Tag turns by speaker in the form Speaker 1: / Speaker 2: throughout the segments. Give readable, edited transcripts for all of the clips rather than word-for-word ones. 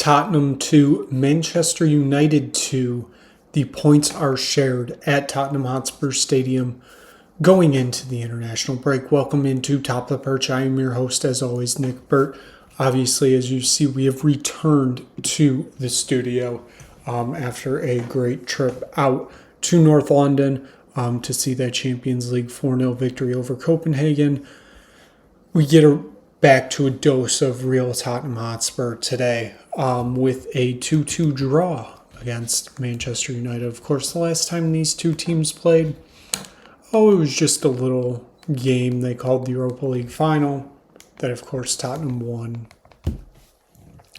Speaker 1: Tottenham 2, Manchester United 2. The points are shared at Tottenham Hotspur Stadium going into the international break. Welcome into Top of the Perch. I am your host, as always, Nick Burt. Obviously, as you see, we have returned to the studio after a great trip out to North London to see that Champions League 4-0 victory over Copenhagen. We get back to a dose of real Tottenham Hotspur today with a 2-2 draw against Manchester United. Of course, the last time these two teams played, it was just a little game they called the Europa League final that, of course, Tottenham won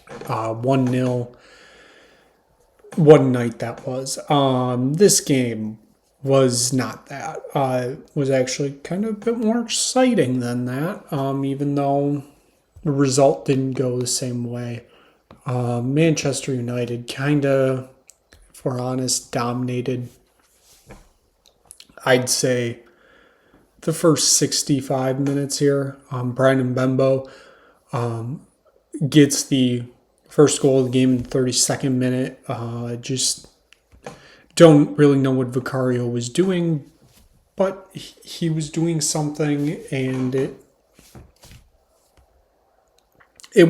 Speaker 1: 1-0. What a night that was. This game was not that. It was actually kind of a bit more exciting than that, even though the result didn't go the same way. Manchester United kind of, if we're honest, dominated, I'd say, the first 65 minutes here. Brian Mbembo gets the first goal of the game in the 32nd minute. Just don't really know what Vicario was doing, but he was doing something, and it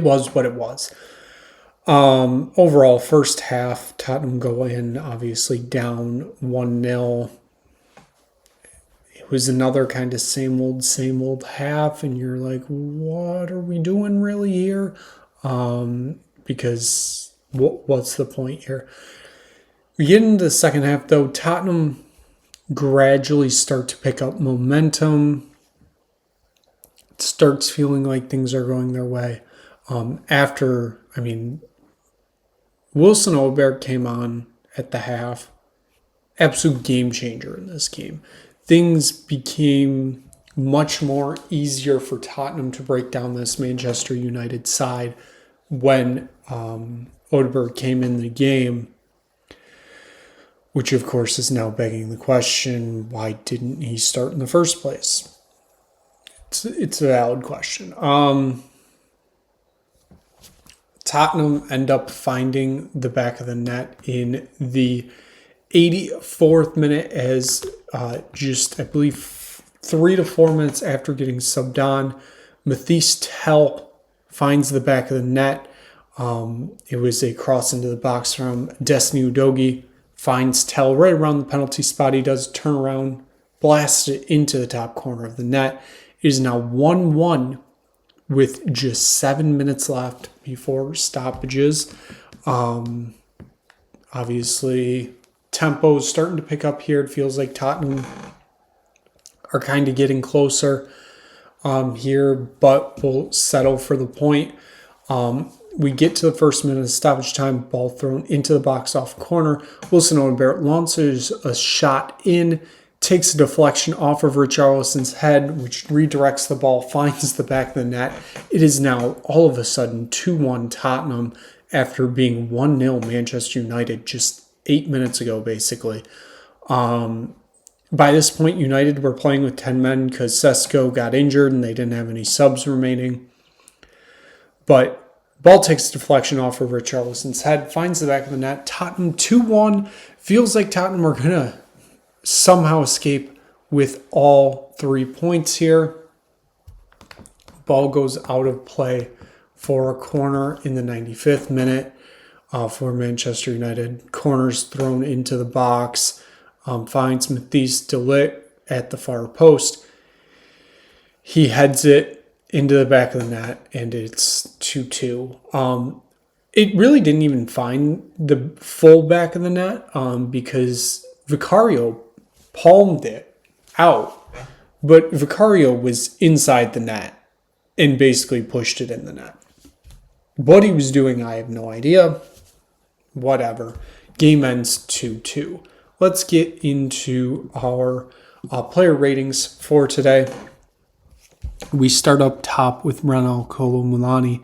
Speaker 1: was what it was. Overall, first half, Tottenham go in, obviously down 1-0. It was another kind of same old half, and you're like, what are we doing really here? Because what's the point here? We get into the second half, though. Tottenham gradually start to pick up momentum. It starts feeling like things are going their way. Wilson Oberg came on at the half. Absolute game changer in this game. Things became much more easier for Tottenham to break down this Manchester United side when Odegaard came in the game, which of course is now begging the question, why didn't he start in the first place? It's a valid question. Tottenham end up finding the back of the net in the 84th minute as just, I believe, 3 to 4 minutes after getting subbed on. Matthijs Tel finds the back of the net. It was a cross into the box from Destiny Udogie. Finds Tel right around the penalty spot. He does turn around, blasts it into the top corner of the net. It is now 1-1 with just 7 minutes left before stoppages. Obviously, tempo is starting to pick up here. It feels like Tottenham are kind of getting closer here, but we'll settle for the point. We get to the first minute of stoppage time, ball thrown into the box off corner. Wilson Odegaard launches a shot in, takes a deflection off of Richarlison's head, which redirects the ball, finds the back of the net. It is now all of a sudden 2-1 Tottenham after being 1-0 Manchester United just 8 minutes ago, basically. By this point, United were playing with 10 men because Sesko got injured and they didn't have any subs remaining. But ball takes a deflection off of Richarlison's head, finds the back of the net. Tottenham 2-1. Feels like Tottenham are going to somehow escape with all 3 points here. Ball goes out of play for a corner in the 95th minute for Manchester United. Corners thrown into the box. Finds Matthijs de Ligt at the far post. He heads it into the back of the net, and it's 2-2. It really didn't even find the full back of the net because Vicario palmed it out, but Vicario was inside the net and basically pushed it in the net. What he was doing, I have no idea. Whatever. Game ends 2-2. Let's get into our player ratings for today. We start up top with Renal Colomulani.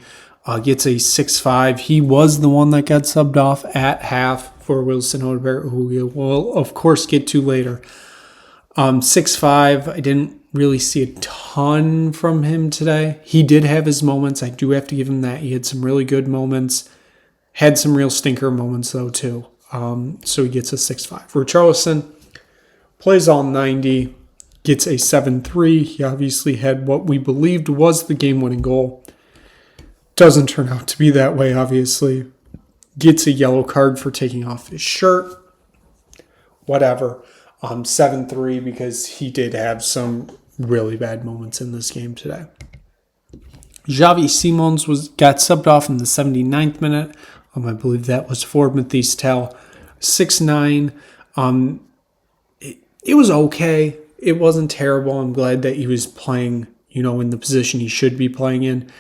Speaker 1: Gets a 6.5. He was the one that got subbed off at half for Wilson Odegaard, who we will, of course, get to later. 6.5. I didn't really see a ton from him today. He did have his moments. I do have to give him that. He had some really good moments. Had some real stinker moments, though, too. So he gets a 6-5. Richarlison plays all 90, gets a 7-3. He obviously had what we believed was the game-winning goal. Doesn't turn out to be that way, obviously. Gets a yellow card for taking off his shirt. Whatever. 7-3 because he did have some really bad moments in this game today. Xavi Simons got subbed off in the 79th minute. I believe that was for Mathis Tel. 6-9. It was okay. It wasn't terrible. I'm glad that he was playing, in the position he should be playing in.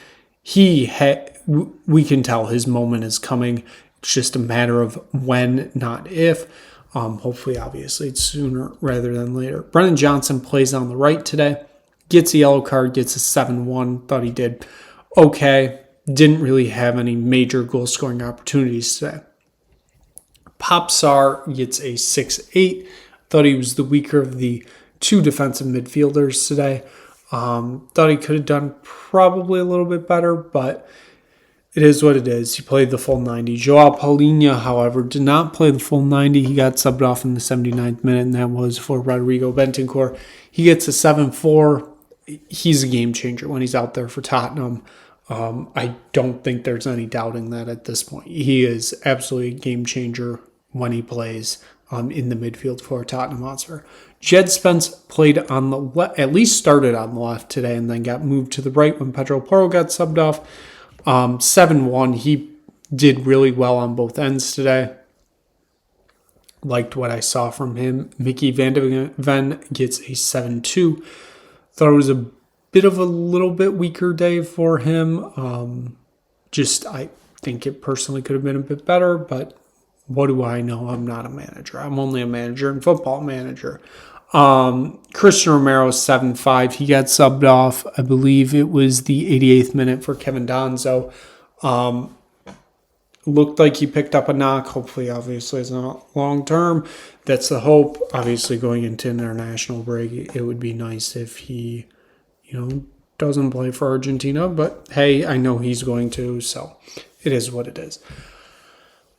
Speaker 1: We can tell his moment is coming. It's just a matter of when, not if. Hopefully, obviously, it's sooner rather than later. Brennan Johnson plays on the right today. Gets a yellow card, gets a 7-1. Thought he did okay. Didn't really have any major goal-scoring opportunities today. Popsar gets a 6-8. Thought he was the weaker of the two defensive midfielders today. Thought he could have done probably a little bit better, but it is what it is. He played the full 90. Joao Paulinho, however, did not play the full 90. He got subbed off in the 79th minute, and that was for Rodrigo Bentancur. He gets a 7-4. He's a game changer when he's out there for Tottenham. I don't think there's any doubting that at this point. He is absolutely a game changer when he plays in the midfield for Tottenham Hotspur. Jed Spence played on the left, at least started on the left today, and then got moved to the right when Pedro Porro got subbed off. 7-1. He did really well on both ends today. Liked what I saw from him. Mickey Van de Ven gets a 7-2. Thought it was a bit of a little bit weaker day for him. I think it personally could have been a bit better, but what do I know? I'm not a manager. I'm only a manager and football manager. Christian Romero, 7-5. He got subbed off. I believe it was the 88th minute for Kevin Donzo. Looked like he picked up a knock. Hopefully, obviously, it's not long term. That's the hope. Obviously, going into international break, it would be nice if he, doesn't play for Argentina. But hey, I know he's going to, so it is what it is.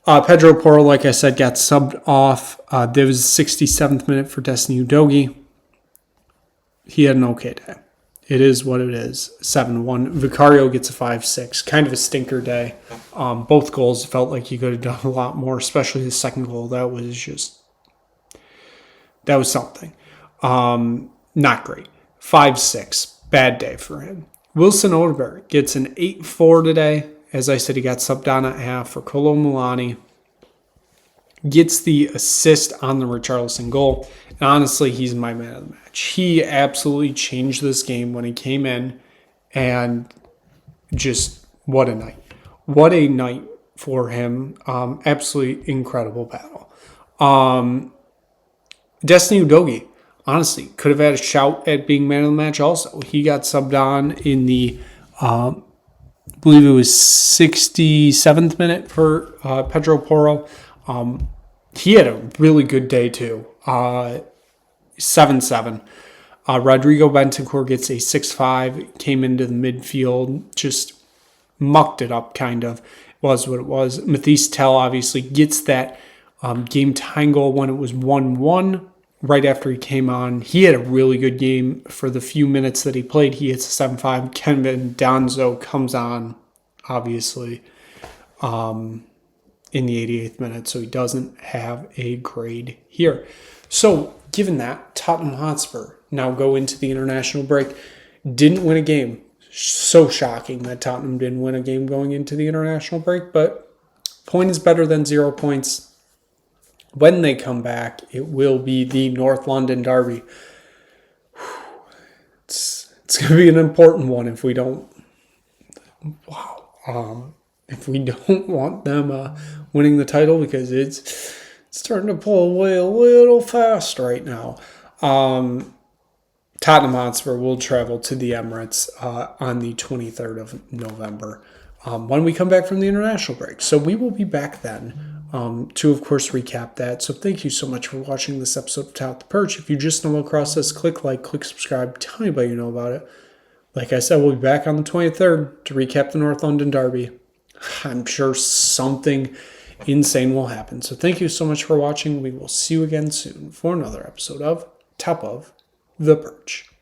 Speaker 1: Pedro Porro, like I said, got subbed off. There was a 67th minute for Destiny Udogie. He had an okay day. It is what it is. 7-1. Vicario gets a 5-6. Kind of a stinker day. Both goals felt like he could have done a lot more, especially the second goal. That was something. Not great. 5-6. Bad day for him. Wilson Odegaard gets an 8-4 today. As I said, he got subbed on at half for Kolo Muani. Gets the assist on the Richarlison goal. And honestly, he's my man of the match. He absolutely changed this game when he came in. And just what a night. What a night for him. Absolutely incredible battle. Destiny Udogie, honestly, could have had a shout at being man of the match also. He got subbed on in the... I believe it was 67th minute for Pedro Porro. He had a really good day too. 7-7. Rodrigo Bentancur gets a 6-5. Came into the midfield, just mucked it up kind of. Was what it was. Mathis Tel obviously gets that game tying goal when it was 1-1 right after he came on. He had a really good game for the few minutes that he played. He hits a 7-5. Kevin Donzo comes on, obviously, in the 88th minute, so he doesn't have a grade here. So, given that, Tottenham Hotspur now go into the international break. Didn't win a game. So shocking that Tottenham didn't win a game going into the international break, but point is better than 0 points. When they come back, it will be the North London derby. It's going to be an important one if we don't... if we don't want them winning the title, because it's starting to pull away a little fast right now. Tottenham Hotspur will travel to the Emirates on the 23rd of November when we come back from the international break. So we will be back then to, of course, recap that. So thank you so much for watching this episode of Tout the Perch. If you just stumbled across this, click like, click subscribe, tell anybody you know about it. Like I said, we'll be back on the 23rd to recap the North London derby. I'm sure something insane will happen. So thank you so much for watching. We will see you again soon for another episode of Top of the Perch.